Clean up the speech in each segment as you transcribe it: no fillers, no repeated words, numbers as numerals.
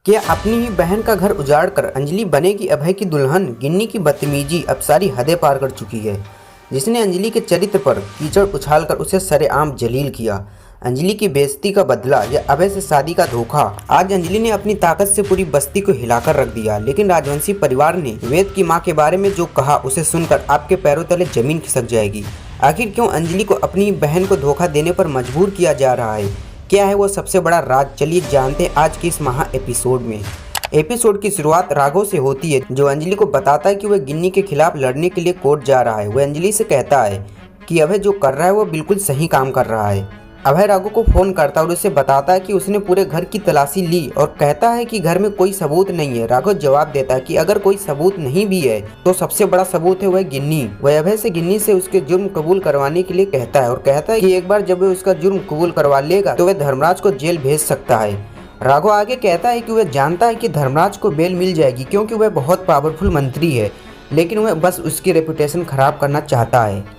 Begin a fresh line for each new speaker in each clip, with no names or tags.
क्या अपनी ही बहन का घर उजाड़ कर अंजलि बनेगी अभय की दुल्हन? गिन्नी की बदतमीजी अब सारी हदें पार कर चुकी है, जिसने अंजलि के चरित्र पर कीचड़ उछालकर उसे सरेआम जलील किया। अंजलि की बेइज्जती का बदला या अभय से शादी का धोखा। आज अंजलि ने अपनी ताकत से पूरी बस्ती को हिलाकर रख दिया, लेकिन राजवंशी परिवार ने वेद की मां के बारे में जो कहा उसे सुनकर आपके पैरों तले जमीन खिसक जाएगी। आखिर क्यों अंजलि को अपनी बहन को धोखा देने पर मजबूर किया जा रहा है? क्या है वो सबसे बड़ा राज? चलिए जानते हैं आज की इस महा एपिसोड में। एपिसोड की शुरुआत राघव से होती है, जो अंजलि को बताता है कि वह गिन्नी के खिलाफ लड़ने के लिए कोर्ट जा रहा है। वह अंजलि से कहता है कि अभय जो कर रहा है वो बिल्कुल सही काम कर रहा है। अभय राघव को फोन करता है और उसे बताता है कि उसने पूरे घर की तलाशी ली और कहता है कि घर में कोई सबूत नहीं है। राघव जवाब देता है कि अगर कोई सबूत नहीं भी है तो सबसे बड़ा सबूत है वह गिन्नी। वह अभय से गिन्नी से उसके जुर्म कबूल करवाने के लिए कहता है और कहता है कि एक बार जब वह उसका जुर्म कबूल करवा लेगा तो वह धर्मराज को जेल भेज सकता है। राघव आगे कहता है कि वह जानता है कि धर्मराज को बेल मिल जाएगी क्योंकि वह बहुत पावरफुल मंत्री है, लेकिन वह बस उसकी रेपुटेशन खराब करना चाहता है।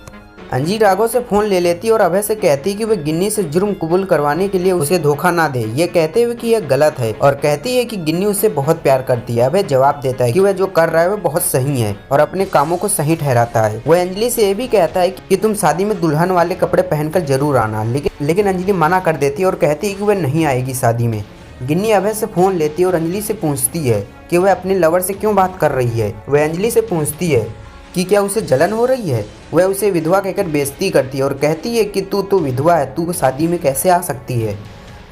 अंजलि राघव से फोन ले लेती है और अभय से कहती है कि वह गिन्नी से जुर्म कबूल करवाने के लिए उसे धोखा ना दे, ये कहते हुए कि यह गलत है, और कहती है कि गिन्नी उसे बहुत प्यार करती है। अभय जवाब देता है कि वह जो कर रहा है वह बहुत सही है और अपने कामों को सही ठहराता है। वह अंजलि से यह भी कहता है कि तुम शादी में दुल्हन वाले कपड़े पहनकर जरूर आना, लेकिन अंजलि मना कर देती है और कहती है कि वह नहीं आएगी शादी में। गिन्नी अभय से फोन लेती है और अंजलि से पूछती है कि वह अपने लवर से क्यों बात कर रही है। वह अंजलि से पूछती है कि क्या उसे जलन हो रही है। वह उसे विधवा कहकर बेइज्जती करती है और कहती है कि तू तो विधवा है, तू शादी में कैसे आ सकती है।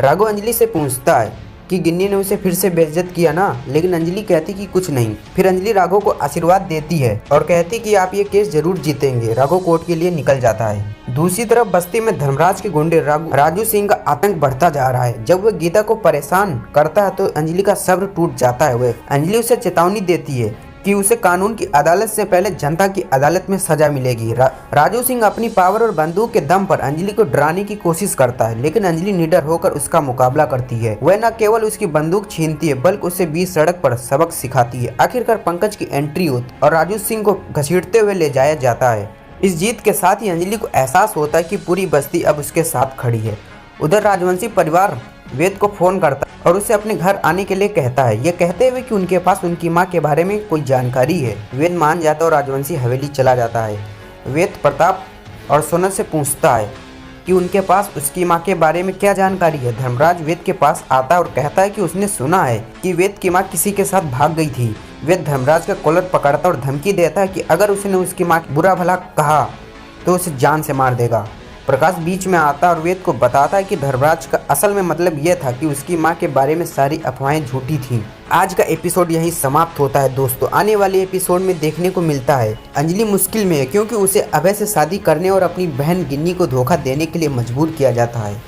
राघव अंजलि से पूछता है कि गिन्नी ने उसे फिर से बेइज्जत किया ना, लेकिन अंजलि कहती कि कुछ नहीं। फिर अंजलि राघव को आशीर्वाद देती है और कहती कि आप ये केस जरूर जीतेंगे। राघव कोर्ट के लिए निकल जाता है। दूसरी तरफ बस्ती में धर्मराज के गुंडे राजू सिंह का आतंक बढ़ता जा रहा है। जब वह गीता को परेशान करता है तो अंजलि का सब्र टूट जाता है। वह अंजलि उसे चेतावनी देती है कि उसे कानून की अदालत से पहले जनता की अदालत में सजा मिलेगी। राजू सिंह अपनी पावर और बंदूक के दम पर अंजलि को डराने की कोशिश करता है, लेकिन अंजलि निडर होकर उसका मुकाबला करती है। वह न केवल उसकी बंदूक छीनती है बल्कि उसे बीच सड़क पर सबक सिखाती है। आखिरकार पंकज की एंट्री होती और राजू सिंह को घसीटते हुए ले जाया जाता है। इस जीत के साथ ही अंजलि को एहसास होता है कि पूरी बस्ती अब उसके साथ खड़ी है। उधर राजवंशी परिवार वेद को फोन करता है और उसे अपने घर आने के लिए कहता है, ये कहते हुए कि उनके पास उनकी मां के बारे में कोई जानकारी है। वेद मान जाता है और राजवंशी हवेली चला जाता है। वेद प्रताप और सोनल से पूछता है कि उनके पास उसकी मां के बारे में क्या जानकारी है। धर्मराज वेद के पास आता है और कहता है कि उसने सुना है कि वेद की मां किसी के साथ भाग गई थी। वेद धर्मराज का कॉलर पकड़ता और धमकी देता है कि अगर उसने उसकी मां बुरा भला कहा तो उसे जान से मार देगा। प्रकाश बीच में आता और वेद को बताता है कि धर्मराज का असल में मतलब यह था कि उसकी मां के बारे में सारी अफवाहें झूठी थीं। आज का एपिसोड यहीं समाप्त होता है दोस्तों। आने वाले एपिसोड में देखने को मिलता है अंजलि मुश्किल में है क्योंकि उसे अभय से शादी करने और अपनी बहन गिन्नी को धोखा देने के लिए मजबूर किया जाता है।